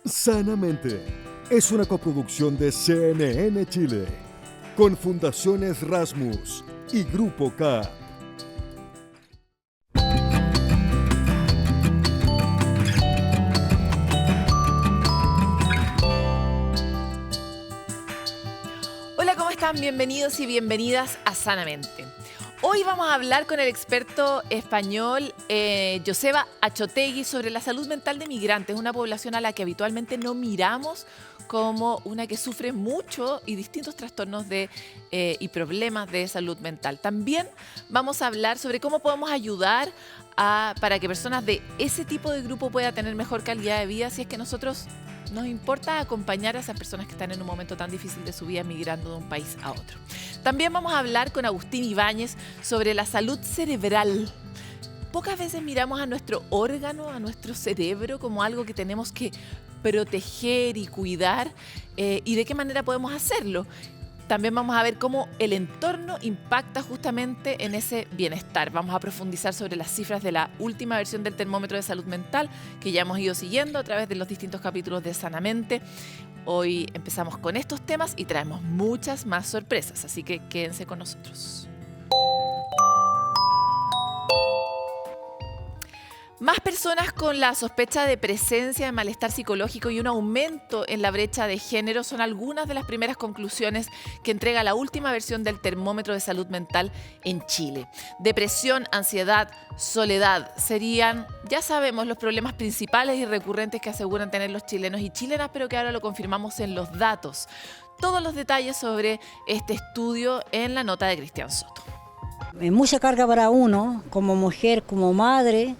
Sanamente es una coproducción de CNN Chile con Fundaciones Rasmus y Grupo K. Hola, ¿cómo están? Bienvenidos y bienvenidas a Sanamente. Hoy vamos a hablar con el experto español Joseba Achotegui sobre la salud mental de migrantes, una población a la que habitualmente no miramos como una que sufre mucho y distintos trastornos y problemas de salud mental. También vamos a hablar sobre cómo podemos ayudar para que personas de ese tipo de grupo puedan tener mejor calidad de vida si es que nosotros nos importa acompañar a esas personas que están en un momento tan difícil de su vida migrando de un país a otro. También vamos a hablar con Agustín Ibáñez sobre la salud cerebral. Pocas veces miramos a nuestro órgano, a nuestro cerebro, como algo que tenemos que proteger y cuidar, y de qué manera podemos hacerlo. También vamos a ver cómo el entorno impacta justamente en ese bienestar. Vamos a profundizar sobre las cifras de la última versión del termómetro de salud mental que ya hemos ido siguiendo a través de los distintos capítulos de Sanamente. Hoy empezamos con estos temas y traemos muchas más sorpresas, así que quédense con nosotros. Más personas con la sospecha de presencia de malestar psicológico y un aumento en la brecha de género son algunas de las primeras conclusiones que entrega la última versión del termómetro de salud mental en Chile. Depresión, ansiedad, soledad serían, ya sabemos, los problemas principales y recurrentes que aseguran tener los chilenos y chilenas, pero que ahora lo confirmamos en los datos. Todos los detalles sobre este estudio en la nota de Cristian Soto. Es mucha carga para uno, como mujer, como madre,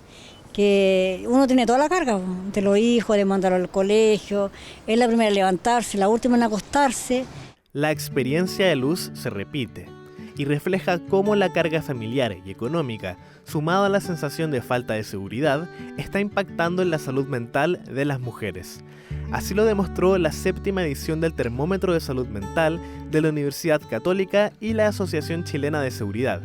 que uno tiene toda la carga de los hijos, de mandarlos al colegio, es la primera en levantarse, la última en acostarse. La experiencia de Luz se repite y refleja cómo la carga familiar y económica, sumado a la sensación de falta de seguridad, está impactando en la salud mental de las mujeres. Así lo demostró la 7ª edición del Termómetro de Salud Mental de la Universidad Católica y la Asociación Chilena de Seguridad,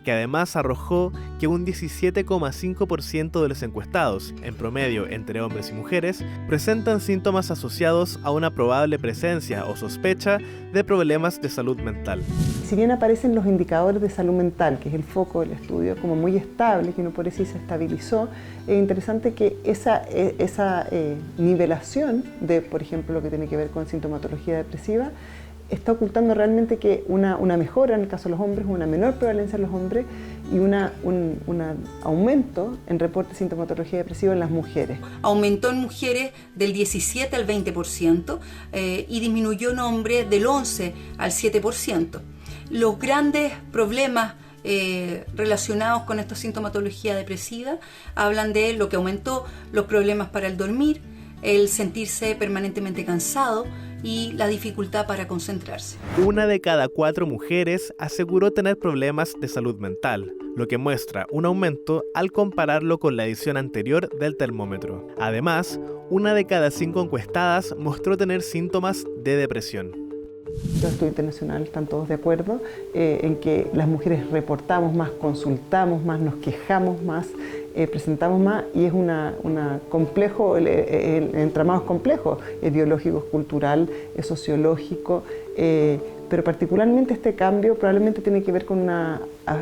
que además arrojó que un 17,5% de los encuestados, en promedio entre hombres y mujeres, presentan síntomas asociados a una probable presencia o sospecha de problemas de salud mental. Si bien aparecen los indicadores de salud mental, que es el foco del estudio, como muy estable, que uno por eso se estabilizó, es interesante que esa nivelación de, por ejemplo, lo que tiene que ver con sintomatología depresiva, está ocultando realmente que una mejora en el caso de los hombres, una menor prevalencia en los hombres y un aumento en reporte de sintomatología depresiva en las mujeres. Aumentó en mujeres del 17 al 20% y disminuyó en hombres del 11 al 7%. Los grandes problemas relacionados con esta sintomatología depresiva hablan de lo que aumentó, los problemas para el dormir, el sentirse permanentemente cansado y la dificultad para concentrarse. 1 de cada 4 mujeres aseguró tener problemas de salud mental, lo que muestra un aumento al compararlo con la edición anterior del termómetro. Además, 1 de cada 5 encuestadas mostró tener síntomas de depresión. Los estudios internacionales están todos de acuerdo en que las mujeres reportamos más, consultamos más, nos quejamos más, presentamos más, y es complejo, el entramado es complejo, es biológico, es cultural, es sociológico, pero particularmente este cambio probablemente tiene que ver con una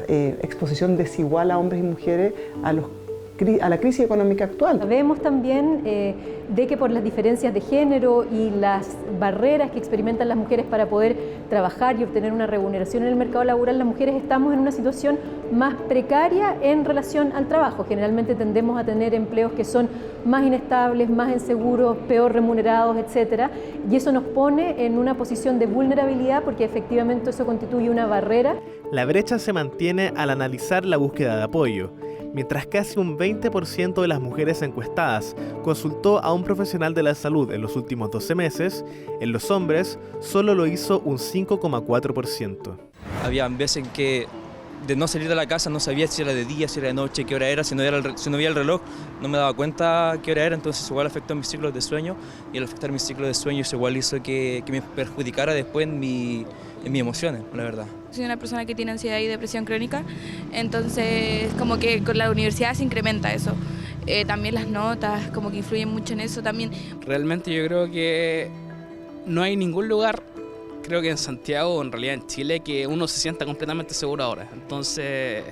exposición desigual a hombres y mujeres a la crisis económica actual. Vemos también de que por las diferencias de género y las barreras que experimentan las mujeres para poder trabajar y obtener una remuneración en el mercado laboral, las mujeres estamos en una situación más precaria en relación al trabajo. Generalmente tendemos a tener empleos que son más inestables, más inseguros, peor remunerados, etc. Y eso nos pone en una posición de vulnerabilidad porque efectivamente eso constituye una barrera. La brecha se mantiene al analizar la búsqueda de apoyo. Mientras casi un 20% de las mujeres encuestadas consultó a un profesional de la salud en los últimos 12 meses, en los hombres solo lo hizo un 5,4%. Había veces en que de no salir de la casa no sabía si era de día, si era de noche, qué hora era, si no veía el reloj, no me daba cuenta qué hora era, entonces igual afectó mis ciclos de sueño, y al afectar mis ciclos de sueño eso igual hizo que me perjudicara después en mis emociones, la verdad. Soy una persona que tiene ansiedad y depresión crónica, entonces como que con la universidad se incrementa eso. también las notas, como que influyen mucho en eso también. Realmente yo creo que no hay ningún lugar, creo que en Santiago o en realidad en Chile, que uno se sienta completamente seguro ahora. Entonces,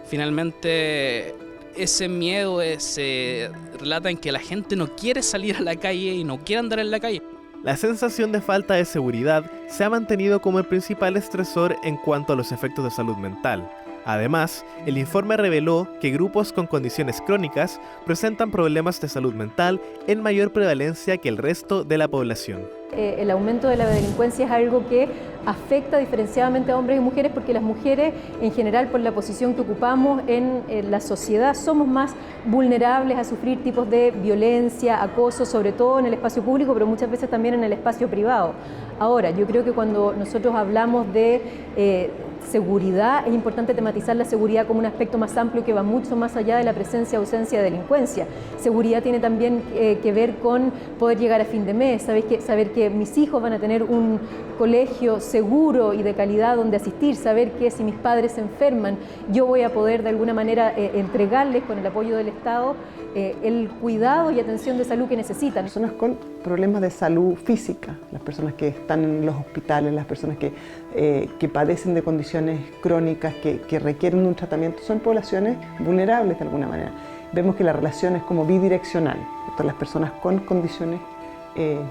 finalmente ese miedo se relata en que la gente no quiere salir a la calle y no quiere andar en la calle. La sensación de falta de seguridad se ha mantenido como el principal estresor en cuanto a los efectos de salud mental. Además, el informe reveló que grupos con condiciones crónicas presentan problemas de salud mental en mayor prevalencia que el resto de la población. El aumento de la delincuencia es algo que afecta diferenciadamente a hombres y mujeres, porque las mujeres en general, por la posición que ocupamos en la sociedad, somos más vulnerables a sufrir tipos de violencia, acoso, sobre todo en el espacio público, pero muchas veces también en el espacio privado. Ahora, yo creo que cuando nosotros hablamos de seguridad, es importante tematizar la seguridad como un aspecto más amplio que va mucho más allá de la presencia o ausencia de delincuencia. Seguridad tiene también que ver con poder llegar a fin de mes, saber que mis hijos van a tener un colegio seguro y de calidad donde asistir, saber que si mis padres se enferman, yo voy a poder de alguna manera entregarles con el apoyo del Estado el cuidado y atención de salud que necesitan. Personas con problemas de salud física, las personas que están en los hospitales, las personas que padecen de condiciones crónicas, que requieren un tratamiento, son poblaciones vulnerables de alguna manera. Vemos que la relación es como bidireccional. Entonces, las personas con condiciones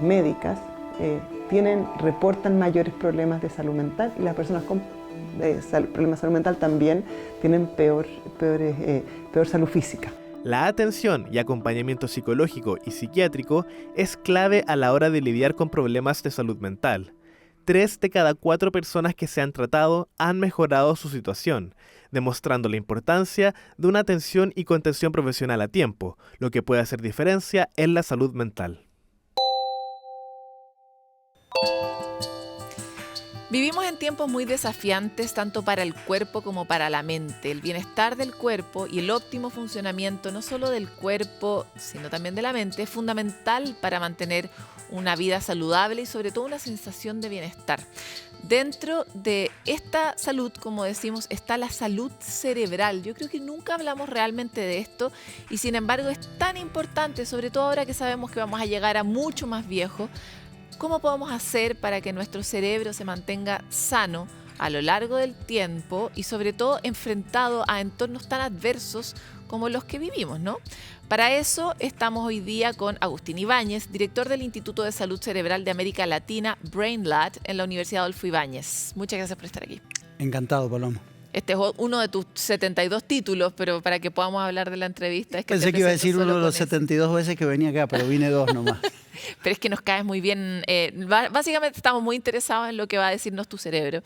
médicas reportan mayores problemas de salud mental, y las personas con problemas de salud mental también tienen peor salud física. La atención y acompañamiento psicológico y psiquiátrico es clave a la hora de lidiar con problemas de salud mental. 3 de cada 4 personas que se han tratado han mejorado su situación, demostrando la importancia de una atención y contención profesional a tiempo, lo que puede hacer diferencia en la salud mental. Vivimos en tiempos muy desafiantes tanto para el cuerpo como para la mente. El bienestar del cuerpo y el óptimo funcionamiento no solo del cuerpo, sino también de la mente, es fundamental para mantener una vida saludable y sobre todo una sensación de bienestar. Dentro de esta salud, como decimos, está la salud cerebral. Yo creo que nunca hablamos realmente de esto y sin embargo es tan importante, sobre todo ahora que sabemos que vamos a llegar a mucho más viejos. ¿Cómo podemos hacer para que nuestro cerebro se mantenga sano a lo largo del tiempo y sobre todo enfrentado a entornos tan adversos como los que vivimos, ¿no? Para eso estamos hoy día con Agustín Ibáñez, director del Instituto de Salud Cerebral de América Latina, BrainLab, en la Universidad Adolfo Ibáñez. Muchas gracias por estar aquí. Encantado, Paloma. Este es uno de tus 72 títulos, pero para que podamos hablar de la entrevista... Es que pensé que iba a decir uno de los 72 veces que venía acá, pero vine 2 nomás. Pero es que nos caes muy bien. Básicamente estamos muy interesados en lo que va a decirnos tu cerebro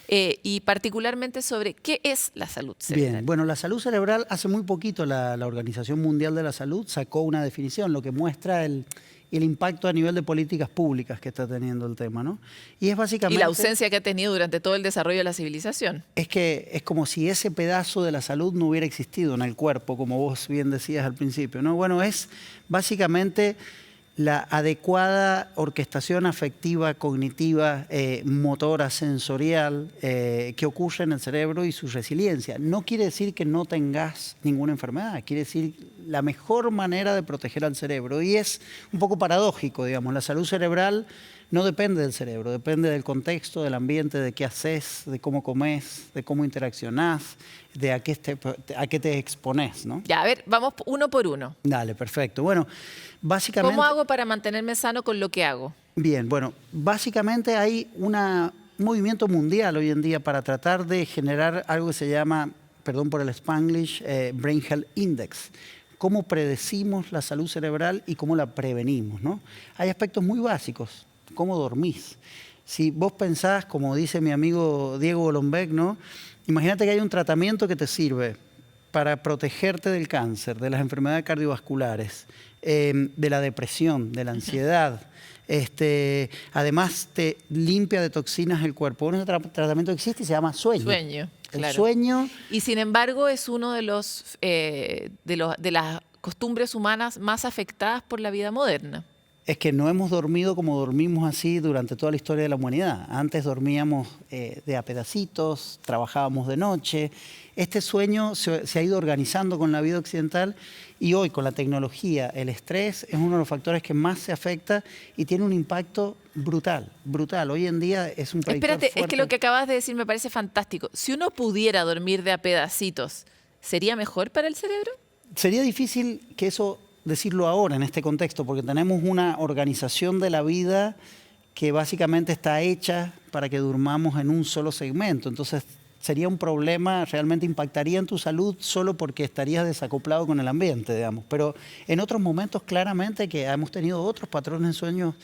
y particularmente sobre qué es la salud cerebral. Bien, bueno, la salud cerebral, hace muy poquito la Organización Mundial de la Salud sacó una definición, lo que muestra el impacto a nivel de políticas públicas que está teniendo el tema, ¿no? Y es básicamente... Y la ausencia que ha tenido durante todo el desarrollo de la civilización. Es que es como si ese pedazo de la salud no hubiera existido en el cuerpo, como vos bien decías al principio, ¿no? Bueno, es básicamente la adecuada orquestación afectiva, cognitiva, motora, sensorial que ocurre en el cerebro y su resiliencia. No quiere decir que no tengas ninguna enfermedad, quiere decir la mejor manera de proteger al cerebro. Y es un poco paradójico, digamos, la salud cerebral no depende del cerebro, depende del contexto, del ambiente, de qué haces, de cómo comes, de cómo interaccionás, de a qué te expones, ¿no? Ya, a ver, vamos uno por uno. Dale, perfecto. Bueno, básicamente... ¿Cómo hago para mantenerme sano con lo que hago? Bien, bueno, básicamente hay un movimiento mundial hoy en día para tratar de generar algo que se llama, perdón por el Spanglish, Brain Health Index. Cómo predecimos la salud cerebral y cómo la prevenimos, ¿no? Hay aspectos muy básicos. ¿Cómo dormís? Si vos pensás, como dice mi amigo Diego Golombek, ¿no? Imagínate que hay un tratamiento que te sirve para protegerte del cáncer, de las enfermedades cardiovasculares, de la depresión, de la ansiedad. Además, te limpia de toxinas el cuerpo. Un tratamiento que existe y se llama sueño. Sueño, claro. El sueño... Y sin embargo, es uno de las costumbres humanas más afectadas por la vida moderna. es que no hemos dormido como dormimos así durante toda la historia de la humanidad. Antes dormíamos de a pedacitos, trabajábamos de noche. Este sueño se ha ido organizando con la vida occidental y hoy con la tecnología, el estrés es uno de los factores que más se afecta y tiene un impacto brutal, brutal. Hoy en día es un predictor Espérate, fuerte. es que lo que acabas de decir me parece fantástico. Si uno pudiera dormir de a pedacitos, ¿sería mejor para el cerebro? Sería difícil que eso decirlo ahora en este contexto, porque tenemos una organización de la vida que básicamente está hecha para que durmamos en un solo segmento. Entonces sería un problema, realmente impactaría en tu salud solo porque estarías desacoplado con el ambiente, digamos. Pero en otros momentos claramente que hemos tenido otros patrones de sueño.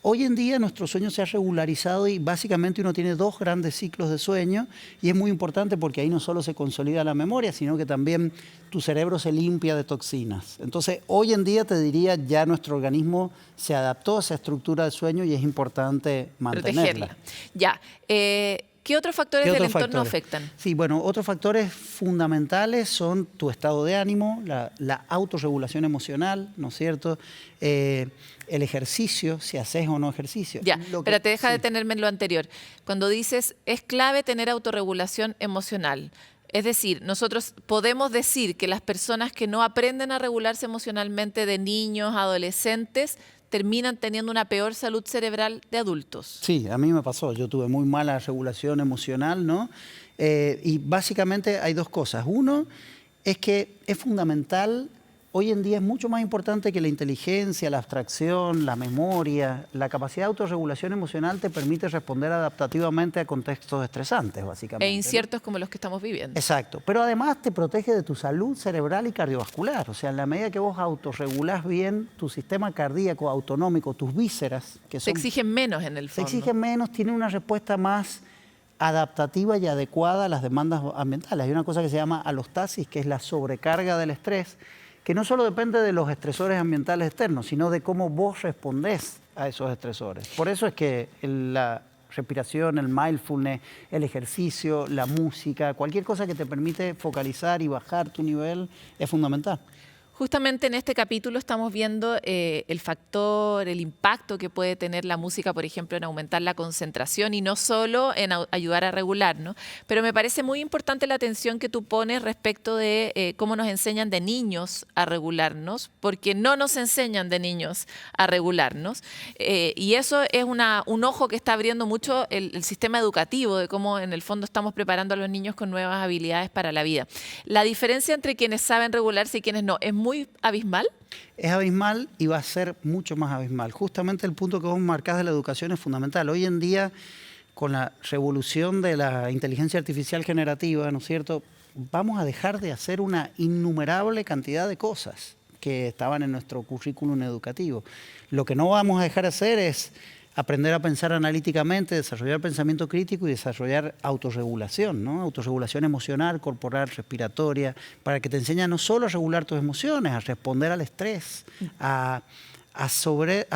Hoy en día nuestro sueño se ha regularizado y básicamente uno tiene 2 grandes ciclos de sueño y es muy importante porque ahí no solo se consolida la memoria, sino que también tu cerebro se limpia de toxinas. Entonces, hoy en día te diría ya nuestro organismo se adaptó a esa estructura de sueño y es importante mantenerla. Protegerla. Ya. ¿Qué otros factores del entorno afectan? Sí, bueno, otros factores fundamentales son tu estado de ánimo, la autorregulación emocional, ¿no es cierto? El ejercicio, si haces o no ejercicio. Ya, pero te deja detenerme en lo anterior. Cuando dices, es clave tener autorregulación emocional. Es decir, nosotros podemos decir que las personas que no aprenden a regularse emocionalmente de niños, adolescentes, terminan teniendo una peor salud cerebral de adultos. Sí, a mí me pasó. Yo tuve muy mala regulación emocional, ¿no? Y básicamente hay 2 cosas. Uno es que es fundamental, hoy en día es mucho más importante que la inteligencia, la abstracción, la memoria. La capacidad de autorregulación emocional te permite responder adaptativamente a contextos estresantes, básicamente. E inciertos, ¿no? Como los que estamos viviendo. Exacto, pero además te protege de tu salud cerebral y cardiovascular. O sea, en la medida que vos autorregulás bien tu sistema cardíaco autonómico, tus vísceras, que se exigen menos en el fondo. Se exigen menos, tienen una respuesta más adaptativa y adecuada a las demandas ambientales. Hay una cosa que se llama alostasis, que es la sobrecarga del estrés, que no solo depende de los estresores ambientales externos, sino de cómo vos respondés a esos estresores. Por eso es que la respiración, el mindfulness, el ejercicio, la música, cualquier cosa que te permite focalizar y bajar tu nivel es fundamental. Justamente en este capítulo estamos viendo el factor, el impacto que puede tener la música, por ejemplo, en aumentar la concentración y no solo en ayudar a regular, ¿no? Pero me parece muy importante la atención que tú pones respecto de cómo nos enseñan de niños a regularnos, porque no nos enseñan de niños a regularnos. Y eso es un ojo que está abriendo mucho el sistema educativo, de cómo en el fondo estamos preparando a los niños con nuevas habilidades para la vida. La diferencia entre quienes saben regularse y quienes no es muy abismal. Es abismal y va a ser mucho más abismal. Justamente el punto que vos marcás de la educación es fundamental. Hoy en día, con la revolución de la inteligencia artificial generativa, ¿no es cierto?, vamos a dejar de hacer una innumerable cantidad de cosas que estaban en nuestro currículum educativo. Lo que no vamos a dejar de hacer es aprender a pensar analíticamente, desarrollar pensamiento crítico y desarrollar autorregulación, ¿no? Autorregulación emocional, corporal, respiratoria, para que te enseñe no solo a regular tus emociones, a responder al estrés, a saber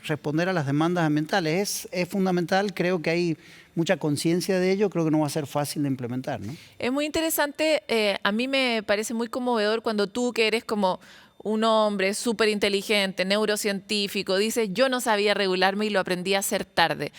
responder a las demandas ambientales. Es fundamental, creo que hay mucha conciencia de ello, creo que no va a ser fácil de implementar, ¿no? Es muy interesante, a mí me parece muy conmovedor cuando tú, que eres como un hombre súper inteligente, neurocientífico, dice, yo no sabía regularme y lo aprendí a hacer tarde.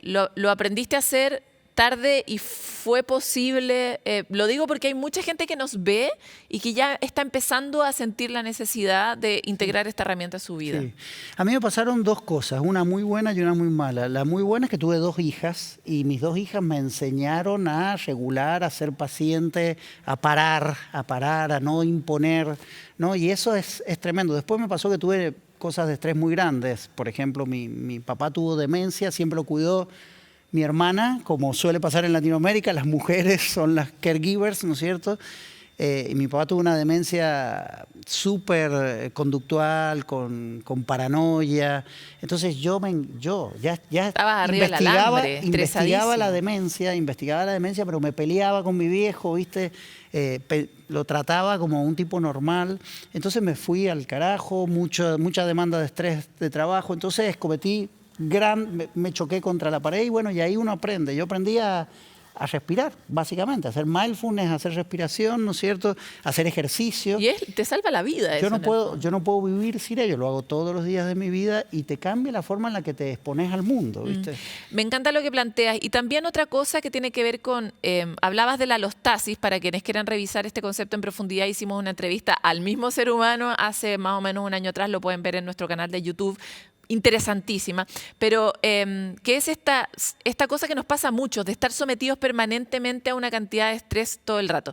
Lo aprendiste a hacer tarde y fue posible. Lo digo porque hay mucha gente que nos ve y que ya está empezando a sentir la necesidad de integrar esta herramienta a su vida. Sí. A mí me pasaron 2 cosas, una muy buena y una muy mala. La muy buena es que tuve 2 hijas y mis 2 hijas me enseñaron a regular, a ser paciente, a parar, a no imponer, ¿no? Y eso es tremendo. Después me pasó que tuve cosas de estrés muy grandes. Por ejemplo, mi papá tuvo demencia, siempre lo cuidó mi hermana, como suele pasar en Latinoamérica, las mujeres son las caregivers, ¿no es cierto? Y mi papá tuvo una demencia súper conductual, con paranoia. Entonces yo ya investigaba la demencia, pero me peleaba con mi viejo, ¿viste? Lo trataba como un tipo normal. Entonces me fui al carajo, mucha demanda de estrés de trabajo. Entonces cometí me choqué contra la pared y bueno, y ahí uno aprende. Yo aprendí a a respirar, básicamente, hacer mindfulness, hacer respiración, ¿no es cierto? Hacer ejercicio. Y te salva la vida. Yo no puedo vivir sin ello, lo hago todos los días de mi vida y te cambia la forma en la que te expones al mundo, ¿viste? Me encanta lo que planteas. Y también otra cosa que tiene que ver con, hablabas de la alostasis, para quienes quieran revisar este concepto en profundidad, hicimos una entrevista al mismo ser humano hace más o menos un año atrás, lo pueden ver en nuestro canal de YouTube. Interesantísima, pero que es esta cosa que nos pasa a muchos, de estar sometidos permanentemente a una cantidad de estrés todo el rato.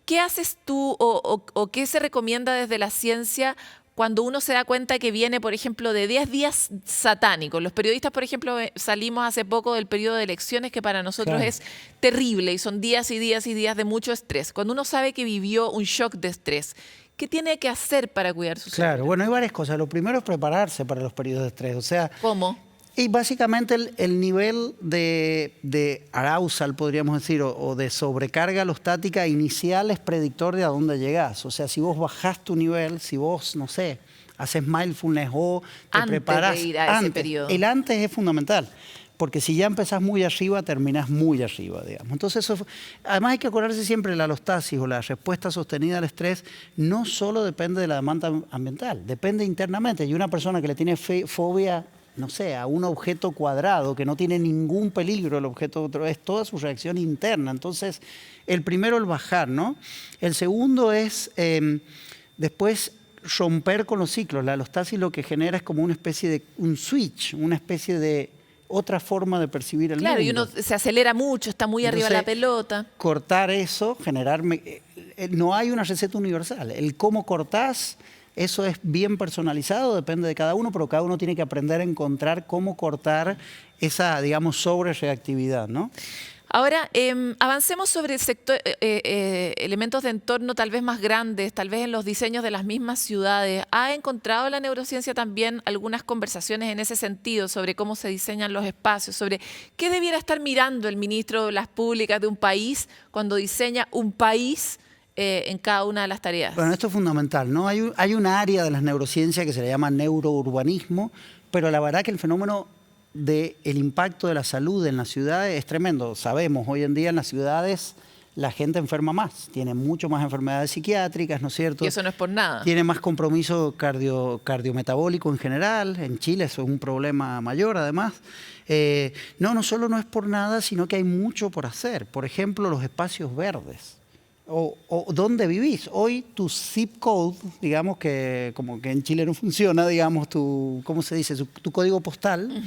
¿Qué haces tú o qué se recomienda desde la ciencia cuando uno se da cuenta que viene, por ejemplo, de 10 días satánicos? Los periodistas, por ejemplo, salimos hace poco del periodo de elecciones, que para nosotros es terrible y son días y días y días de mucho estrés. Cuando uno sabe que vivió un shock de estrés, ¿qué tiene que hacer para cuidar su salud? Claro, bueno, hay varias cosas. Lo primero es prepararse para los periodos de estrés. O sea, ¿cómo? Y básicamente el nivel de arousal, podríamos decir, o de sobrecarga alostática inicial es predictor de a dónde llegás. O sea, si vos bajás tu nivel, si vos, no sé, haces mindfulness o te preparás de ir a ese antes. periodo. El antes es fundamental. Porque si ya empezás muy arriba, terminás muy arriba, digamos. Entonces, además hay que acordarse siempre, la alostasis o la respuesta sostenida al estrés no solo depende de la demanda ambiental, depende internamente. Y una persona que le tiene fobia, no sé, a un objeto cuadrado, que no tiene ningún peligro el objeto otro, es toda su reacción interna. Entonces, el primero, el bajar, ¿no? El segundo es, después, romper con los ciclos. La alostasis lo que genera es como una especie de un switch, una especie de otra forma de percibir el mundo. Claro, y uno se acelera mucho, está muy arriba de la pelota. Cortar eso, no hay una receta universal. El cómo cortás, eso es bien personalizado, depende de cada uno, pero cada uno tiene que aprender a encontrar cómo cortar esa, digamos, sobrereactividad, ¿no? Ahora, avancemos sobre el sector, elementos de entorno tal vez más grandes, tal vez en los diseños de las mismas ciudades. ¿Ha encontrado la neurociencia también algunas conversaciones en ese sentido sobre cómo se diseñan los espacios, sobre qué debiera estar mirando el ministro de las públicas de un país cuando diseña un país en cada una de las tareas? Bueno, esto es fundamental, ¿no? Hay un área de las neurociencias que se le llama neurourbanismo, pero la verdad que el fenómeno del impacto de la salud en las ciudades es tremendo. Sabemos, hoy en día en las ciudades la gente enferma más, tiene mucho más enfermedades psiquiátricas, ¿no es cierto? Y eso no es por nada. Tiene más compromiso cardiometabólico en general, en Chile eso es un problema mayor además. No solo no es por nada, sino que hay mucho por hacer. Por ejemplo, los espacios verdes. O dónde vivís. Hoy tu zip code, digamos que como que en Chile no funciona, digamos, ¿cómo se dice? Tu código postal,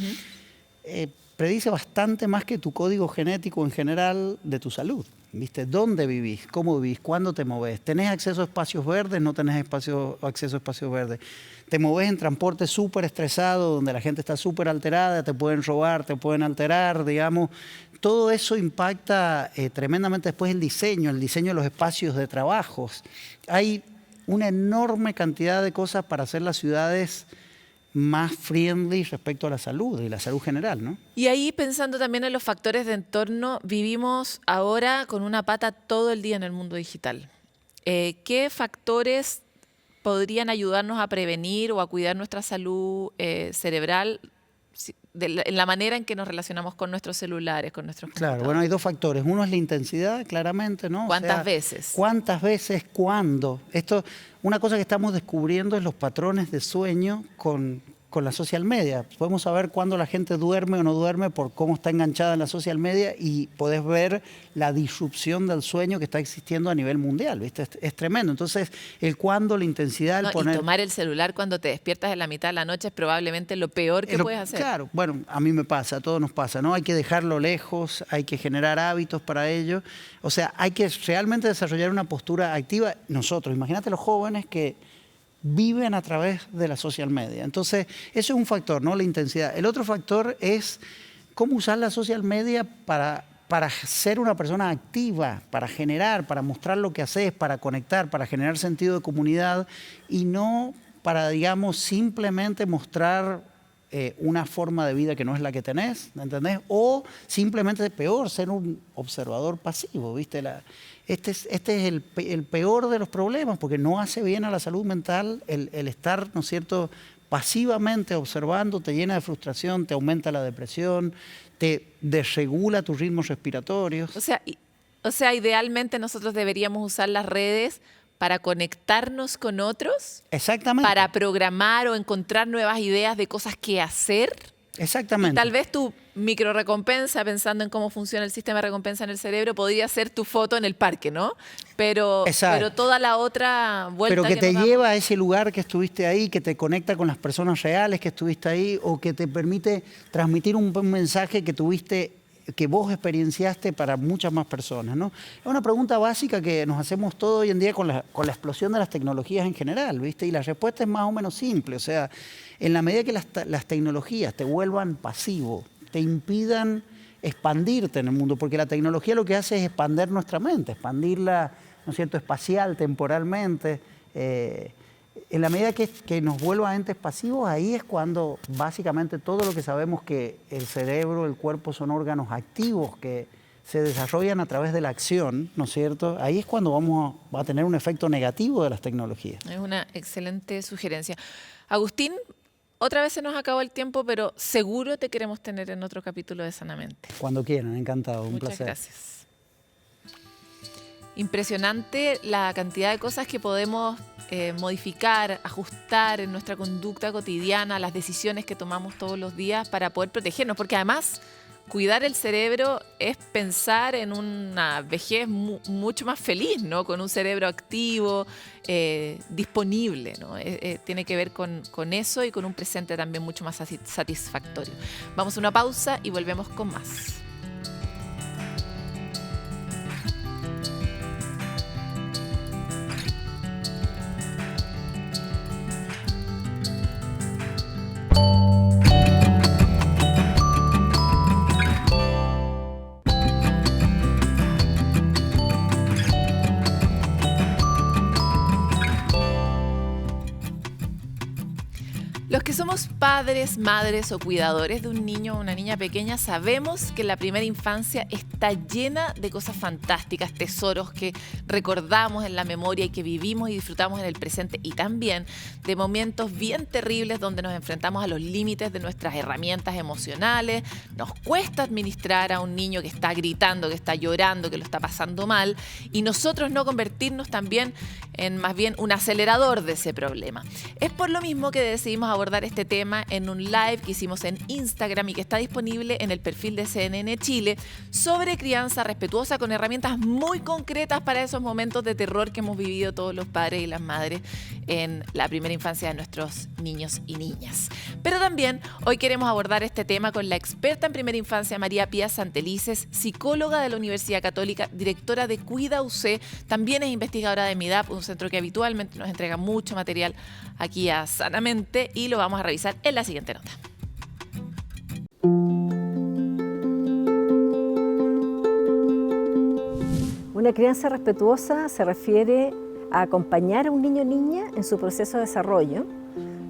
predice bastante más que tu código genético en general de tu salud. ¿Viste? ¿Dónde vivís? ¿Cómo vivís? ¿Cuándo te movés? ¿Tenés acceso a espacios verdes? ¿No tenés acceso a espacios verdes? ¿Te movés en transporte súper estresado, donde la gente está súper alterada, te pueden robar, te pueden alterar, digamos? Todo eso impacta tremendamente después el diseño de los espacios de trabajos. Hay una enorme cantidad de cosas para hacer las ciudades más friendly respecto a la salud y la salud general, ¿no? Y ahí, pensando también en los factores de entorno, vivimos ahora con una pata todo el día en el mundo digital. ¿Qué factores podrían ayudarnos a prevenir o a cuidar nuestra salud cerebral en la manera en que nos relacionamos con nuestros celulares, con nuestros computadores? Claro, bueno, hay dos factores. Uno es la intensidad, claramente, ¿no? ¿Cuántas veces? ¿Cuántas veces? ¿Cuándo? Una cosa que estamos descubriendo es los patrones de sueño con la social media. Podemos saber cuándo la gente duerme o no duerme por cómo está enganchada en la social media y podés ver la disrupción del sueño que está existiendo a nivel mundial, ¿viste? Es tremendo. Entonces, el cuándo, la intensidad, el poner... Y tomar el celular cuando te despiertas en la mitad de la noche es probablemente lo peor que puedes hacer. Claro, bueno, a mí me pasa, a todos nos pasa, ¿no? Hay que dejarlo lejos, hay que generar hábitos para ello. O sea, hay que realmente desarrollar una postura activa. Nosotros, imagínate los jóvenes que viven a través de la social media. Entonces, eso es un factor, ¿no? La intensidad. El otro factor es cómo usar la social media para ser una persona activa, para generar, para mostrar lo que haces, para conectar, para generar sentido de comunidad y no para, digamos, simplemente mostrar una forma de vida que no es la que tenés, ¿entendés? O simplemente, peor, ser un observador pasivo, ¿viste? Este es el peor de los problemas, porque no hace bien a la salud mental el estar, ¿no es cierto?, pasivamente observando te llena de frustración, te aumenta la depresión, te desregula tus ritmos respiratorios. O sea, idealmente nosotros deberíamos usar las redes para conectarnos con otros. Exactamente. Para programar o encontrar nuevas ideas de cosas que hacer. Exactamente. Y tal vez tu micro recompensa, pensando en cómo funciona el sistema de recompensa en el cerebro, podría ser tu foto en el parque, ¿no? Pero toda la otra vuelta. Pero que te lleva a ese lugar que estuviste ahí, que te conecta con las personas reales que estuviste ahí, o que te permite transmitir un mensaje que tuviste, que vos experienciaste para muchas más personas, ¿no? Es una pregunta básica que nos hacemos todo hoy en día con la explosión de las tecnologías en general, ¿viste? Y la respuesta es más o menos simple. O sea, en la medida que las tecnologías te vuelvan pasivo, te impidan expandirte en el mundo, porque la tecnología lo que hace es expandir nuestra mente, expandirla, ¿no es cierto?, espacial, temporalmente. En la medida que nos vuelva entes pasivos, ahí es cuando básicamente todo lo que sabemos que el cerebro, el cuerpo son órganos activos que se desarrollan a través de la acción, ¿no es cierto? Ahí es cuando vamos a tener un efecto negativo de las tecnologías. Es una excelente sugerencia. Agustín, otra vez se nos acabó el tiempo, pero seguro te queremos tener en otro capítulo de Sanamente. Cuando quieran, encantado, un placer. Muchas gracias. Impresionante la cantidad de cosas que podemos modificar, ajustar en nuestra conducta cotidiana, las decisiones que tomamos todos los días para poder protegernos, porque además cuidar el cerebro es pensar en una vejez mucho más feliz, ¿no? Con un cerebro activo, disponible, ¿no? Tiene que ver con eso y con un presente también mucho más satisfactorio. Vamos a una pausa y volvemos con más. Los que somos padres, madres o cuidadores de un niño o una niña pequeña sabemos que la primera infancia está llena de cosas fantásticas, tesoros que recordamos en la memoria y que vivimos y disfrutamos en el presente, y también de momentos bien terribles donde nos enfrentamos a los límites de nuestras herramientas emocionales. Nos cuesta administrar a un niño que está gritando, que está llorando, que lo está pasando mal, y nosotros no convertirnos también en más bien un acelerador de ese problema. Es por lo mismo que decidimos abordar este tema en un live que hicimos en Instagram y que está disponible en el perfil de CNN Chile sobre crianza respetuosa, con herramientas muy concretas para esos momentos de terror que hemos vivido todos los padres y las madres en la primera infancia de nuestros niños y niñas. Pero también hoy queremos abordar este tema con la experta en primera infancia María Pía Santelices, psicóloga de la Universidad Católica, directora de Cuida UC, también es investigadora de MIDAP, un centro que habitualmente nos entrega mucho material aquí a Sanamente, y lo vamos a revisar en la siguiente nota. Una crianza respetuosa se refiere a acompañar a un niño o niña en su proceso de desarrollo,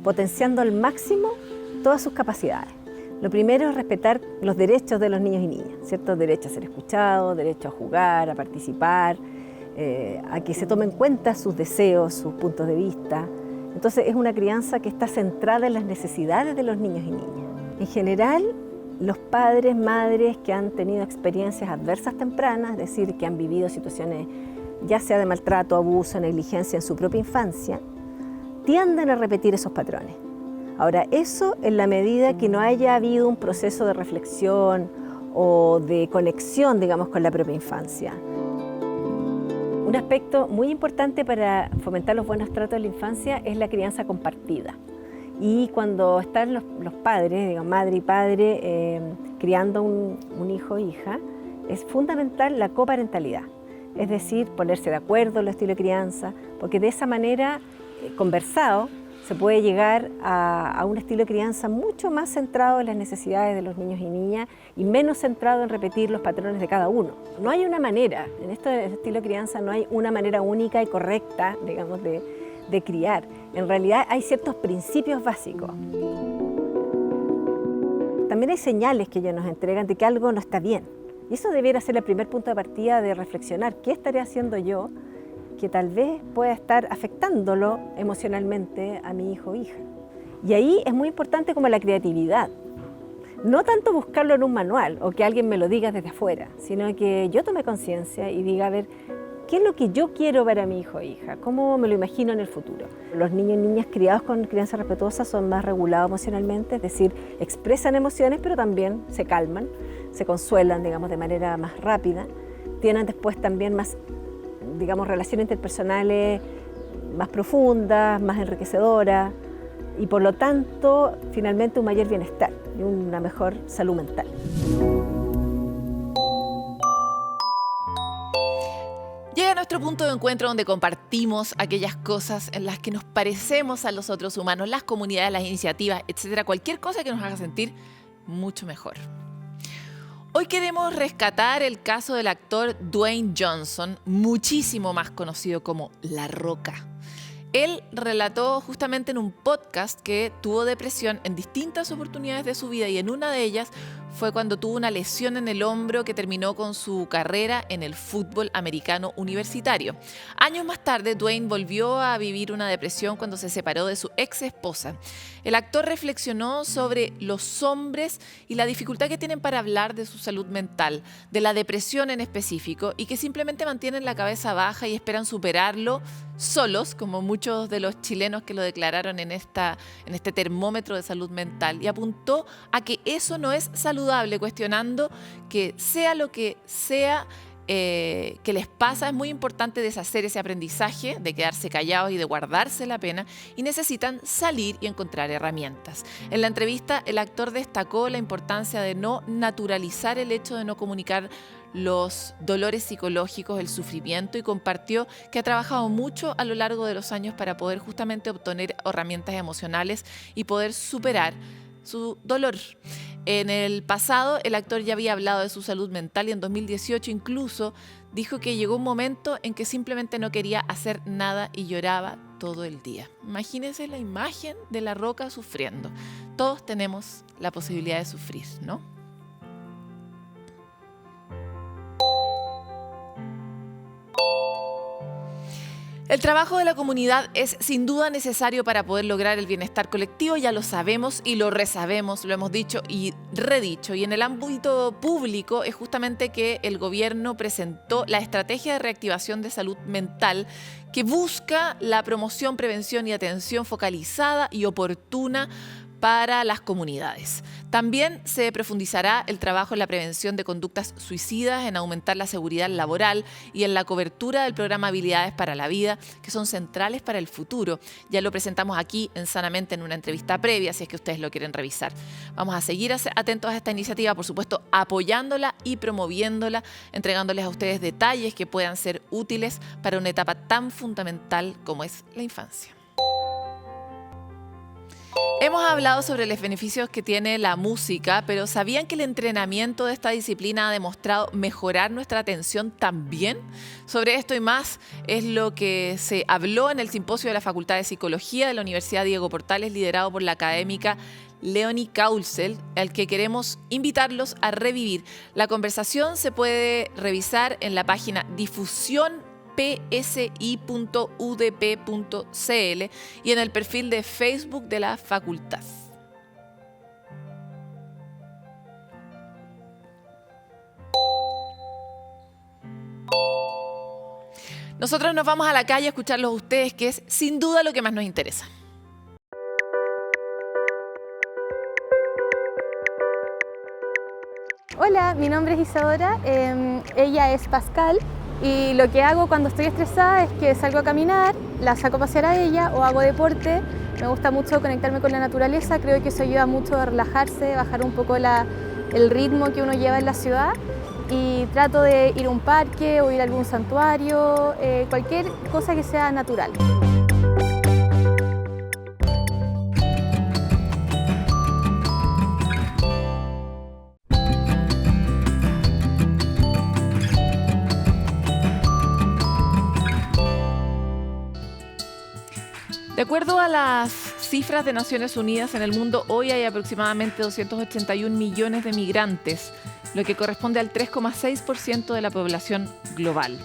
potenciando al máximo todas sus capacidades. Lo primero es respetar los derechos de los niños y niñas, ¿cierto? Derecho a ser escuchado, derecho a jugar, a participar, a que se tomen en cuenta sus deseos, sus puntos de vista. Entonces es una crianza que está centrada en las necesidades de los niños y niñas. En general, los padres, madres que han tenido experiencias adversas tempranas, es decir, que han vivido situaciones ya sea de maltrato, abuso, negligencia en su propia infancia, tienden a repetir esos patrones. Ahora, eso en la medida que no haya habido un proceso de reflexión o de conexión, digamos, con la propia infancia. Un aspecto muy importante para fomentar los buenos tratos de la infancia es la crianza compartida. Y cuando están los padres, digamos, madre y padre, criando un hijo o hija, es fundamental la coparentalidad. Es decir, ponerse de acuerdo en el estilo de crianza, porque de esa manera, conversado, se puede llegar a un estilo de crianza mucho más centrado en las necesidades de los niños y niñas y menos centrado en repetir los patrones de cada uno. No hay una manera, en este estilo de crianza no hay una manera única y correcta, digamos, de criar. En realidad hay ciertos principios básicos. También hay señales que ellos nos entregan de que algo no está bien. Y eso debiera ser el primer punto de partida de reflexionar. ¿Qué estaré haciendo yo que tal vez pueda estar afectándolo emocionalmente a mi hijo o hija? Y ahí es muy importante como la creatividad. No tanto buscarlo en un manual o que alguien me lo diga desde afuera, sino que yo tome conciencia y diga, a ver, ¿qué es lo que yo quiero para mi hijo o hija? ¿Cómo me lo imagino en el futuro? Los niños y niñas criados con crianza respetuosa son más regulados emocionalmente, es decir, expresan emociones, pero también se calman, se consuelan, digamos, de manera más rápida. Tienen después también más, digamos, relaciones interpersonales más profundas, más enriquecedoras, y por lo tanto, finalmente, un mayor bienestar y una mejor salud mental. Llega nuestro punto de encuentro donde compartimos aquellas cosas en las que nos parecemos a los otros humanos, las comunidades, las iniciativas, etcétera, cualquier cosa que nos haga sentir mucho mejor. Hoy queremos rescatar el caso del actor Dwayne Johnson, muchísimo más conocido como La Roca. Él relató justamente en un podcast que tuvo depresión en distintas oportunidades de su vida y en una de ellas fue cuando tuvo una lesión en el hombro que terminó con su carrera en el fútbol americano universitario. Años más tarde, Dwayne volvió a vivir una depresión cuando se separó de su ex esposa. El actor reflexionó sobre los hombres y la dificultad que tienen para hablar de su salud mental, de la depresión en específico, y que simplemente mantienen la cabeza baja y esperan superarlo solos, como muchos de los chilenos que lo declararon en este termómetro de salud mental, y apuntó a que eso no es saludable, cuestionando que sea lo que sea que les pasa, es muy importante deshacer ese aprendizaje de quedarse callados y de guardarse la pena, y necesitan salir y encontrar herramientas. En la entrevista, el actor destacó la importancia de no naturalizar el hecho de no comunicar los dolores psicológicos, el sufrimiento, y compartió que ha trabajado mucho a lo largo de los años para poder justamente obtener herramientas emocionales y poder superar su dolor. En el pasado, el actor ya había hablado de su salud mental y en 2018 incluso dijo que llegó un momento en que simplemente no quería hacer nada y lloraba todo el día. Imagínense la imagen de La Roca sufriendo. Todos tenemos la posibilidad de sufrir, ¿no? El trabajo de la comunidad es sin duda necesario para poder lograr el bienestar colectivo, ya lo sabemos y lo resabemos, lo hemos dicho y redicho. Y en el ámbito público es justamente que el gobierno presentó la estrategia de reactivación de salud mental que busca la promoción, prevención y atención focalizada y oportuna para las comunidades. También se profundizará el trabajo en la prevención de conductas suicidas, en aumentar la seguridad laboral y en la cobertura del programa Habilidades para la Vida, que son centrales para el futuro. Ya lo presentamos aquí en Sanamente en una entrevista previa, si es que ustedes lo quieren revisar. Vamos a seguir atentos a esta iniciativa, por supuesto, apoyándola y promoviéndola, entregándoles a ustedes detalles que puedan ser útiles para una etapa tan fundamental como es la infancia. Hemos hablado sobre los beneficios que tiene la música, pero ¿sabían que el entrenamiento de esta disciplina ha demostrado mejorar nuestra atención también? Sobre esto y más es lo que se habló en el simposio de la Facultad de Psicología de la Universidad Diego Portales, liderado por la académica Leonie Kaulsel, al que queremos invitarlos a revivir. La conversación se puede revisar en la página difusión.psi.udp.cl y en el perfil de Facebook de la facultad. Nosotros nos vamos a la calle a escucharlos a ustedes, que es sin duda lo que más nos interesa. Hola, mi nombre es Isadora, ella es Pascal. Y lo que hago cuando estoy estresada es que salgo a caminar, la saco a pasear a ella o hago deporte. Me gusta mucho conectarme con la naturaleza, creo que eso ayuda mucho a relajarse, bajar un poco el ritmo que uno lleva en la ciudad. Y trato de ir a un parque o ir a algún santuario, cualquier cosa que sea natural. De acuerdo a las cifras de Naciones Unidas, en el mundo hoy hay aproximadamente 281 millones de migrantes, lo que corresponde al 3,6% de la población global.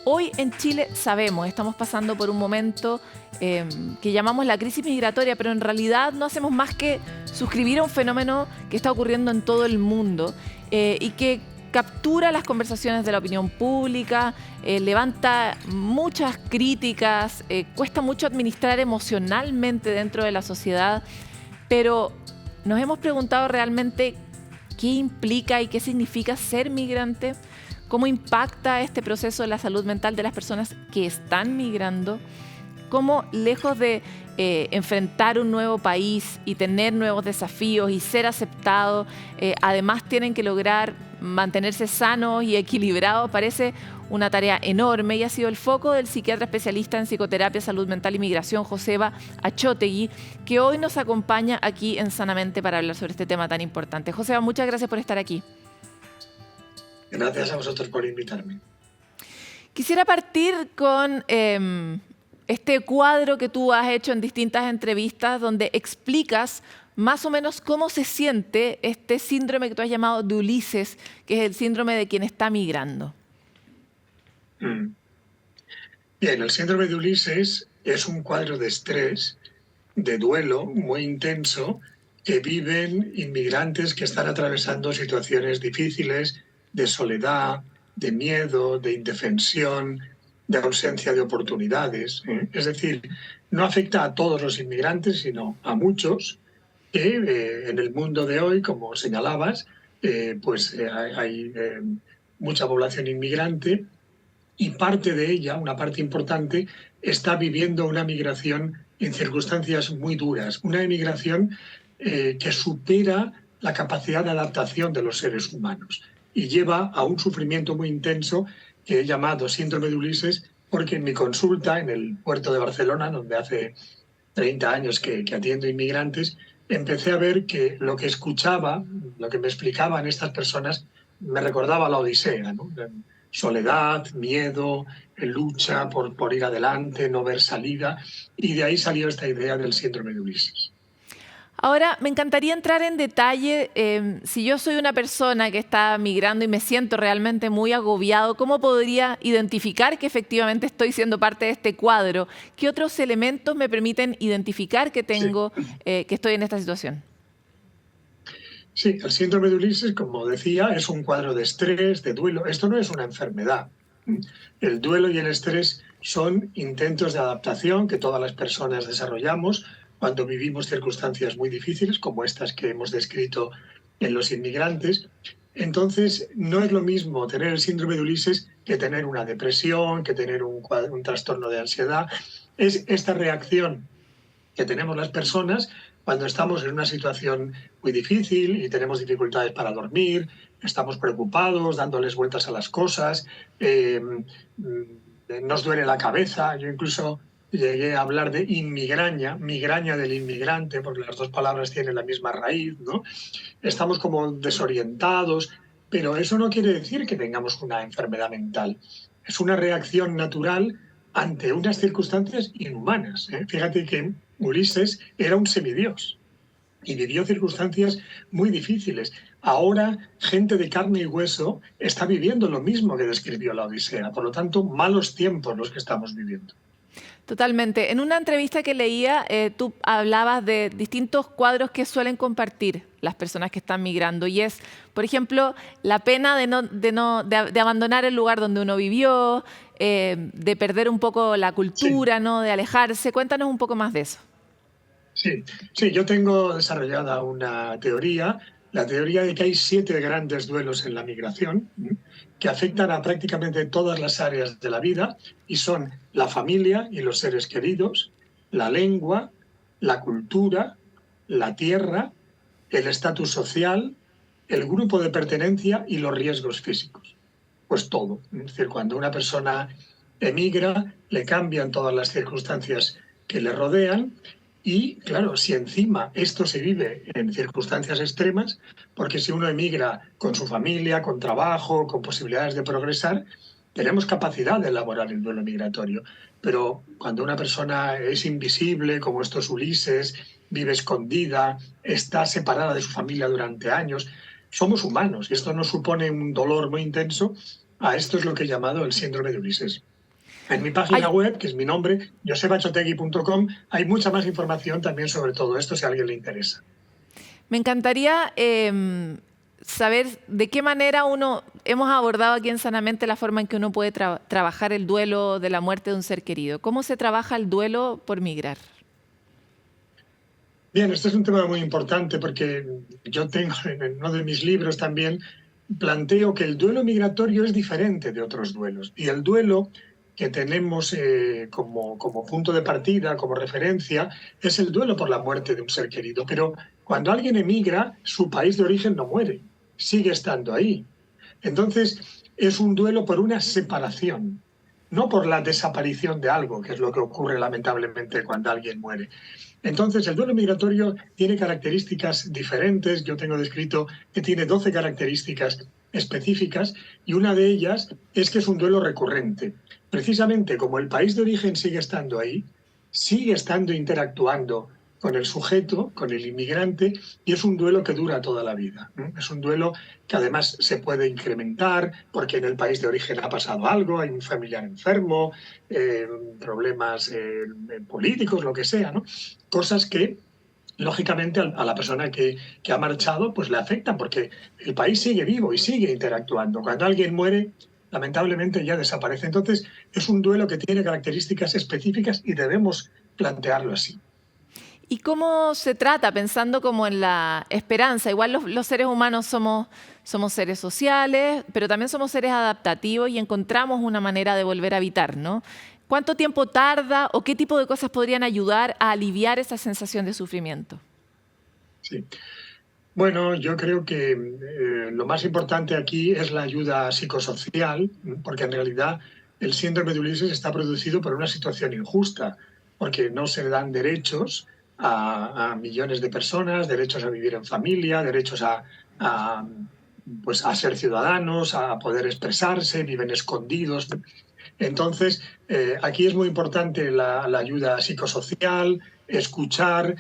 Hoy en Chile sabemos, estamos pasando por un momento que llamamos la crisis migratoria, pero en realidad no hacemos más que suscribir a un fenómeno que está ocurriendo en todo el mundo y que captura las conversaciones de la opinión pública, levanta muchas críticas, cuesta mucho administrar emocionalmente dentro de la sociedad, pero nos hemos preguntado realmente qué implica y qué significa ser migrante, cómo impacta este proceso en la salud mental de las personas que están migrando, cómo lejos de enfrentar un nuevo país y tener nuevos desafíos y ser aceptados, además tienen que lograr mantenerse sanos y equilibrados. Parece una tarea enorme y ha sido el foco del psiquiatra especialista en psicoterapia, salud mental y migración, Joseba Achotegui, que hoy nos acompaña aquí en Sanamente para hablar sobre este tema tan importante. Joseba, muchas gracias por estar aquí. Gracias a vosotros por invitarme. Quisiera partir con este cuadro que tú has hecho en distintas entrevistas donde explicas más o menos cómo se siente este síndrome que tú has llamado de Ulises, que es el síndrome de quien está migrando. Bien, el síndrome de Ulises es un cuadro de estrés, de duelo muy intenso que viven inmigrantes que están atravesando situaciones difíciles de soledad, de miedo, de indefensión, de ausencia de oportunidades. Es decir, no afecta a todos los inmigrantes, sino a muchos que en el mundo de hoy, como señalabas, hay mucha población inmigrante y parte de ella, una parte importante, está viviendo una migración en circunstancias muy duras, una emigración que supera la capacidad de adaptación de los seres humanos y lleva a un sufrimiento muy intenso que he llamado síndrome de Ulises, porque en mi consulta en el puerto de Barcelona, donde hace 30 años que atiendo inmigrantes, empecé a ver que lo que escuchaba, lo que me explicaban estas personas, me recordaba la Odisea, ¿no? Soledad, miedo, lucha por ir adelante, no ver salida, y de ahí salió esta idea del síndrome de Ulises. Ahora, me encantaría entrar en detalle, si yo soy una persona que está migrando y me siento realmente muy agobiado, ¿cómo podría identificar que efectivamente estoy siendo parte de este cuadro? ¿Qué otros elementos me permiten identificar que que estoy en esta situación? Sí, el síndrome de Ulises, como decía, es un cuadro de estrés, de duelo. Esto no es una enfermedad. El duelo y el estrés son intentos de adaptación que todas las personas desarrollamos cuando vivimos circunstancias muy difíciles, como estas que hemos descrito en los inmigrantes. Entonces, no es lo mismo tener el síndrome de Ulises que tener una depresión, que tener un trastorno de ansiedad. Es esta reacción que tenemos las personas cuando estamos en una situación muy difícil y tenemos dificultades para dormir, estamos preocupados, dándoles vueltas a las cosas, nos duele la cabeza. Yo incluso llegué a hablar de inmigraña, migraña del inmigrante, porque las dos palabras tienen la misma raíz, ¿no? Estamos como desorientados, pero eso no quiere decir que tengamos una enfermedad mental. Es una reacción natural ante unas circunstancias inhumanas. Fíjate que Ulises era un semidios y vivió circunstancias muy difíciles. Ahora, gente de carne y hueso está viviendo lo mismo que describió la Odisea. Por lo tanto, malos tiempos los que estamos viviendo. Totalmente. En una entrevista que leía, tú hablabas de distintos cuadros que suelen compartir las personas que están migrando. Y es, por ejemplo, la pena de abandonar el lugar donde uno vivió, de perder un poco la cultura, sí, ¿no? De alejarse. Cuéntanos un poco más de eso. Sí, yo tengo desarrollada una teoría, la teoría de que hay 7 grandes duelos en la migración que afectan a prácticamente todas las áreas de la vida y son la familia y los seres queridos, la lengua, la cultura, la tierra, el estatus social, el grupo de pertenencia y los riesgos físicos. Pues todo. Es decir, cuando una persona emigra, le cambian todas las circunstancias que le rodean. Y, claro, si encima esto se vive en circunstancias extremas, porque si uno emigra con su familia, con trabajo, con posibilidades de progresar, tenemos capacidad de elaborar el duelo migratorio. Pero cuando una persona es invisible, como estos Ulises, vive escondida, está separada de su familia durante años, somos humanos y esto nos supone un dolor muy intenso. A esto es lo que he llamado el síndrome de Ulises. En mi página web, que es mi nombre, josebachotegui.com, hay mucha más información también sobre todo esto, si a alguien le interesa. Me encantaría saber de qué manera hemos abordado aquí en Sanamente la forma en que uno puede trabajar el duelo de la muerte de un ser querido. ¿Cómo se trabaja el duelo por migrar? Bien, este es un tema muy importante porque yo tengo en uno de mis libros también planteo que el duelo migratorio es diferente de otros duelos. Y el duelo que tenemos como punto de partida, como referencia, es el duelo por la muerte de un ser querido. Pero cuando alguien emigra, su país de origen no muere, sigue estando ahí. Entonces, es un duelo por una separación, no por la desaparición de algo, que es lo que ocurre lamentablemente cuando alguien muere. Entonces, el duelo migratorio tiene características diferentes. Yo tengo descrito que tiene 12 características específicas y una de ellas es que es un duelo recurrente. Precisamente como el país de origen sigue estando ahí, sigue estando interactuando con el sujeto, con el inmigrante, y es un duelo que dura toda la vida, ¿no? Es un duelo que además se puede incrementar porque en el país de origen ha pasado algo, hay un familiar enfermo, problemas políticos, lo que sea, ¿no? Cosas que lógicamente a la persona que ha marchado pues le afectan porque el país sigue vivo y sigue interactuando. Cuando alguien muere, lamentablemente ya desaparece. Entonces es un duelo que tiene características específicas y debemos plantearlo así. ¿Y cómo se trata? Pensando como en la esperanza. Igual los seres humanos somos seres sociales, pero también somos seres adaptativos y encontramos una manera de volver a habitar, ¿no? ¿Cuánto tiempo tarda o qué tipo de cosas podrían ayudar a aliviar esa sensación de sufrimiento? Sí. Bueno, yo creo que lo más importante aquí es la ayuda psicosocial, porque en realidad el síndrome de Ulises está producido por una situación injusta, porque no se dan derechos a millones de personas, derechos a vivir en familia, derechos a ser ciudadanos, a poder expresarse, viven escondidos. Entonces, aquí es muy importante la ayuda psicosocial, escuchar,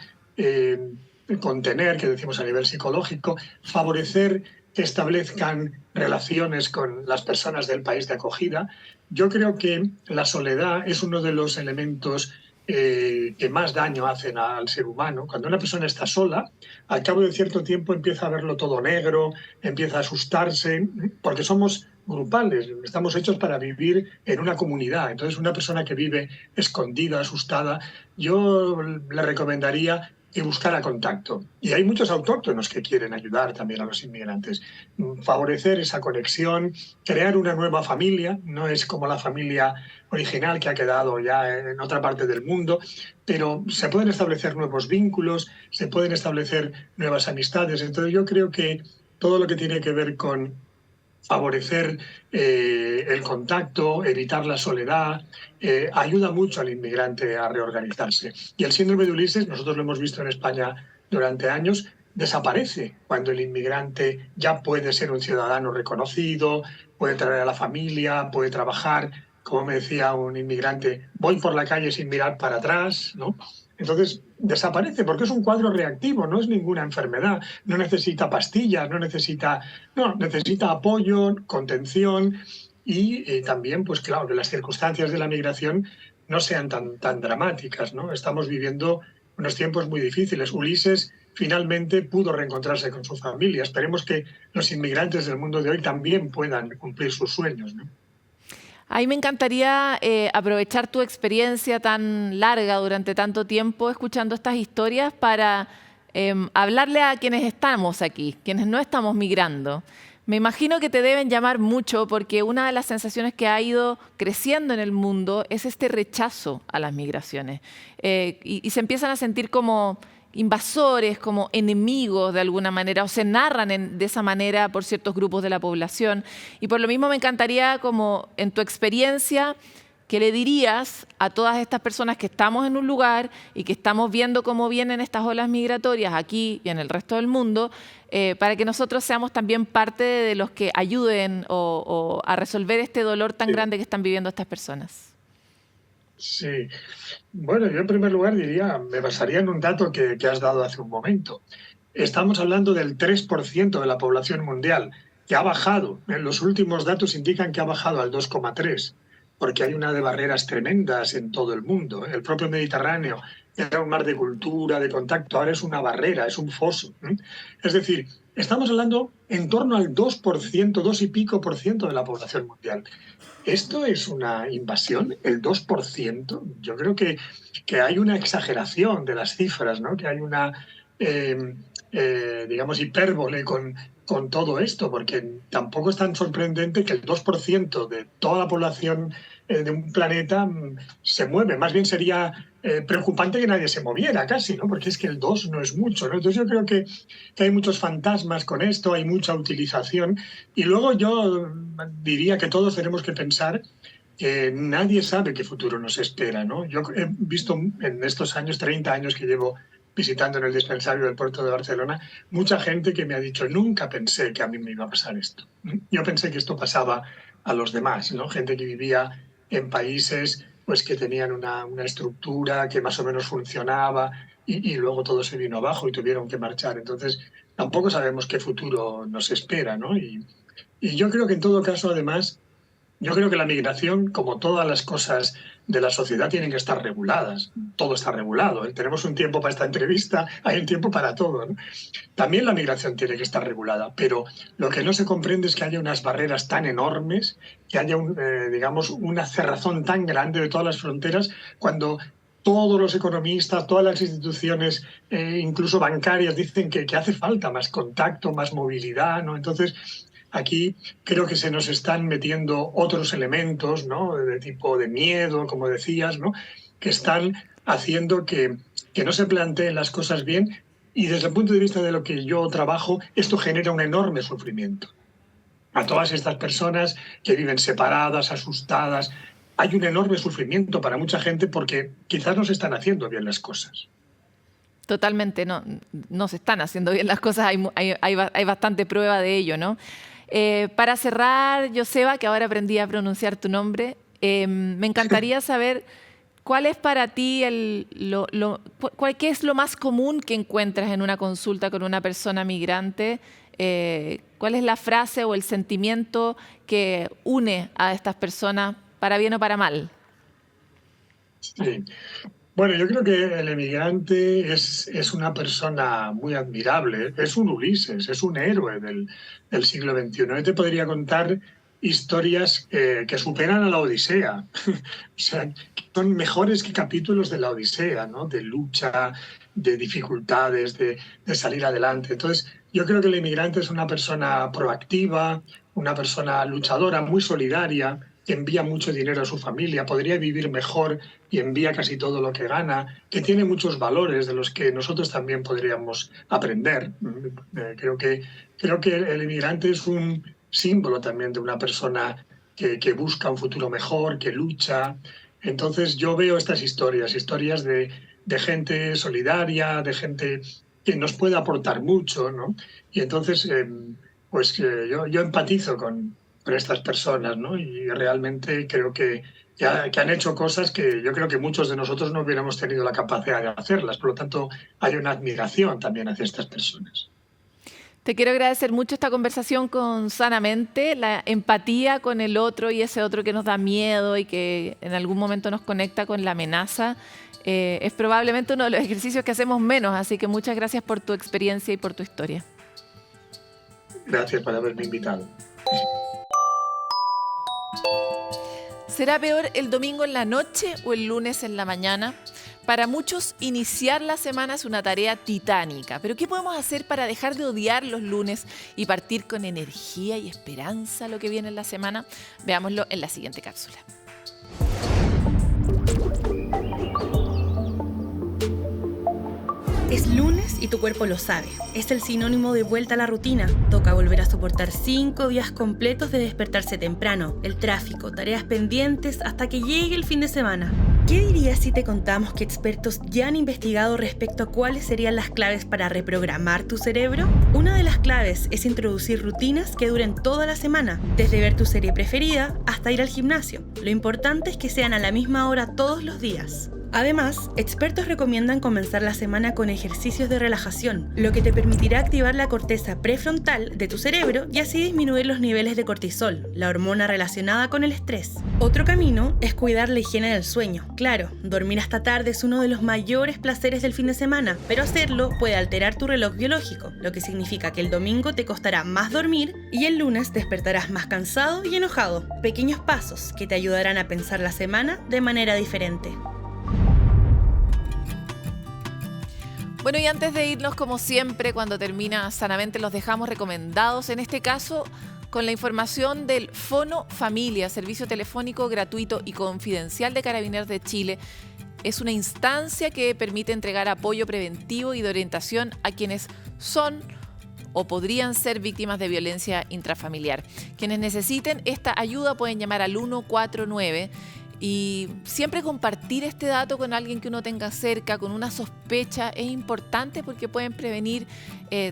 contener, que decimos a nivel psicológico, favorecer que establezcan relaciones con las personas del país de acogida. Yo creo que la soledad es uno de los elementos que más daño hacen al ser humano. Cuando una persona está sola, al cabo de cierto tiempo empieza a verlo todo negro, empieza a asustarse, porque somos grupales, estamos hechos para vivir en una comunidad. Entonces, una persona que vive escondida, asustada, yo le recomendaría que buscara contacto. Y hay muchos autóctonos que quieren ayudar también a los inmigrantes. Favorecer esa conexión, crear una nueva familia, no es como la familia original que ha quedado ya en otra parte del mundo, pero se pueden establecer nuevos vínculos, se pueden establecer nuevas amistades. Entonces yo creo que todo lo que tiene que ver con favorecer el contacto, evitar la soledad, ayuda mucho al inmigrante a reorganizarse. Y el síndrome de Ulises, nosotros lo hemos visto en España durante años, desaparece cuando el inmigrante ya puede ser un ciudadano reconocido, puede traer a la familia, puede trabajar. Como me decía un inmigrante, voy por la calle sin mirar para atrás, ¿no? Entonces desaparece porque es un cuadro reactivo, no es ninguna enfermedad, no necesita pastillas, necesita apoyo, contención y también, pues claro, que las circunstancias de la migración no sean tan dramáticas, ¿no? Estamos viviendo unos tiempos muy difíciles. Ulises finalmente pudo reencontrarse con su familia. Esperemos que los inmigrantes del mundo de hoy también puedan cumplir sus sueños, ¿no? Ahí me encantaría aprovechar tu experiencia tan larga durante tanto tiempo escuchando estas historias para hablarle a quienes estamos aquí, quienes no estamos migrando. Me imagino que te deben llamar mucho porque una de las sensaciones que ha ido creciendo en el mundo es este rechazo a las migraciones y se empiezan a sentir como invasores, como enemigos de alguna manera, o se narran de esa manera por ciertos grupos de la población. Y por lo mismo me encantaría, como en tu experiencia, ¿qué le dirías a todas estas personas que estamos en un lugar y que estamos viendo cómo vienen estas olas migratorias aquí y en el resto del mundo, para que nosotros seamos también parte de los que ayuden a resolver este dolor tan grande que están viviendo estas personas? Sí. Bueno, yo en primer lugar me basaría en un dato que has dado hace un momento. Estamos hablando del 3% de la población mundial, que ha bajado. Los últimos datos indican que ha bajado al 2,3%. porque hay una de barreras tremendas en todo el mundo. El propio Mediterráneo era un mar de cultura, de contacto, ahora es una barrera, es un foso. Es decir, estamos hablando en torno al 2%, 2 y pico por ciento de la población mundial. ¿Esto es una invasión? ¿El 2%? Yo creo que hay una exageración de las cifras, ¿no? Que hay una, digamos, hipérbole con todo esto, porque tampoco es tan sorprendente que el 2% de toda la población de un planeta se mueve. Más bien sería preocupante que nadie se moviera casi, ¿no? Porque es que el 2 no es mucho, ¿no? Entonces yo creo que hay muchos fantasmas con esto, hay mucha utilización. Y luego yo diría que todos tenemos que pensar que nadie sabe qué futuro nos espera, ¿no? Yo he visto en estos años, 30 años que llevo visitando en el dispensario del puerto de Barcelona, mucha gente que me ha dicho, nunca pensé que a mí me iba a pasar esto. Yo pensé que esto pasaba a los demás, ¿no? Gente que vivía en países pues, que tenían una estructura que más o menos funcionaba y luego todo se vino abajo y tuvieron que marchar. Entonces, tampoco sabemos qué futuro nos espera, ¿no? Y yo creo que en todo caso, además, yo creo que la migración, como todas las cosas de la sociedad, tienen que estar reguladas. Todo está regulado. Tenemos un tiempo para esta entrevista, hay un tiempo para todo, ¿no? También la migración tiene que estar regulada, pero lo que no se comprende es que haya unas barreras tan enormes, que haya digamos, una cerrazón tan grande de todas las fronteras, cuando todos los economistas, todas las instituciones, incluso bancarias, dicen que hace falta más contacto, más movilidad, ¿no? Entonces, aquí creo que se nos están metiendo otros elementos, ¿no? De tipo de miedo, como decías, ¿no? Que están haciendo que no se planteen las cosas bien, y desde el punto de vista de lo que yo trabajo, esto genera un enorme sufrimiento. A todas estas personas que viven separadas, asustadas, hay un enorme sufrimiento para mucha gente porque quizás no se están haciendo bien las cosas. Totalmente, no se están haciendo bien las cosas, hay bastante prueba de ello, ¿no? Para cerrar, Joseba, que ahora aprendí a pronunciar tu nombre, me encantaría saber cuál es para ti qué es lo más común que encuentras en una consulta con una persona migrante. ¿Cuál es la frase o el sentimiento que une a estas personas, para bien o para mal? Sí. Bueno, yo creo que el emigrante es una persona muy admirable, es un Ulises, es un héroe del siglo XXI. Yo te podría contar historias que superan a la Odisea, o sea, que son mejores que capítulos de la Odisea, ¿no? De lucha, de dificultades, de salir adelante. Entonces, yo creo que el emigrante es una persona proactiva, una persona luchadora, muy solidaria, que envía mucho dinero a su familia, podría vivir mejor y envía casi todo lo que gana, que tiene muchos valores de los que nosotros también podríamos aprender. Creo que el inmigrante es un símbolo también de una persona que busca un futuro mejor, que lucha. Entonces yo veo estas historias de gente solidaria, de gente que nos puede aportar mucho, ¿no? Y entonces yo empatizo con estas personas, ¿no? Y realmente creo que han hecho cosas que yo creo que muchos de nosotros no hubiéramos tenido la capacidad de hacerlas. Por lo tanto, hay una admiración también hacia estas personas. Te quiero agradecer mucho esta conversación con Sanamente, la empatía con el otro y ese otro que nos da miedo y que en algún momento nos conecta con la amenaza. Es probablemente uno de los ejercicios que hacemos menos, así que muchas gracias por tu experiencia y por tu historia. Gracias por haberme invitado. ¿Será peor el domingo en la noche o el lunes en la mañana? Para muchos, iniciar la semana es una tarea titánica. ¿Pero qué podemos hacer para dejar de odiar los lunes y partir con energía y esperanza lo que viene en la semana? Veámoslo en la siguiente cápsula. Es lunes y tu cuerpo lo sabe. Es el sinónimo de vuelta a la rutina. Toca volver a soportar 5 días completos de despertarse temprano, el tráfico, tareas pendientes hasta que llegue el fin de semana. ¿Qué dirías si te contamos que expertos ya han investigado respecto a cuáles serían las claves para reprogramar tu cerebro? Una de las claves es introducir rutinas que duren toda la semana, desde ver tu serie preferida hasta ir al gimnasio. Lo importante es que sean a la misma hora todos los días. Además, expertos recomiendan comenzar la semana con ejercicios de relajación, lo que te permitirá activar la corteza prefrontal de tu cerebro y así disminuir los niveles de cortisol, la hormona relacionada con el estrés. Otro camino es cuidar la higiene del sueño. Claro, dormir hasta tarde es uno de los mayores placeres del fin de semana, pero hacerlo puede alterar tu reloj biológico, lo que significa que el domingo te costará más dormir y el lunes despertarás más cansado y enojado. Pequeños pasos que te ayudarán a pensar la semana de manera diferente. Bueno, y antes de irnos, como siempre, cuando termina Sanamente, los dejamos recomendados, en este caso con la información del Fono Familia, servicio telefónico gratuito y confidencial de Carabineros de Chile. Es una instancia que permite entregar apoyo preventivo y de orientación a quienes son o podrían ser víctimas de violencia intrafamiliar. Quienes necesiten esta ayuda pueden llamar al 149 y siempre compartir este dato con alguien que uno tenga cerca, con una sospecha, es importante porque pueden prevenir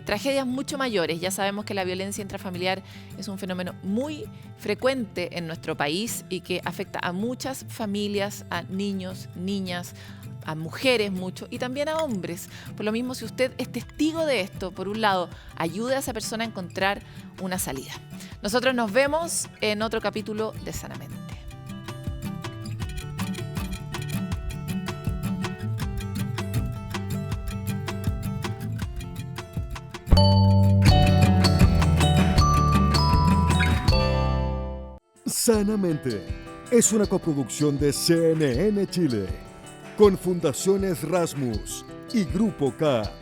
tragedias mucho mayores. Ya sabemos que la violencia intrafamiliar es un fenómeno muy frecuente en nuestro país y que afecta a muchas familias, a niños, niñas, a mujeres mucho y también a hombres. Por lo mismo, si usted es testigo de esto, por un lado, ayude a esa persona a encontrar una salida. Nosotros nos vemos en otro capítulo de Sanamente. Sanamente es una coproducción de CNN Chile con Fundaciones Rasmus y Grupo K.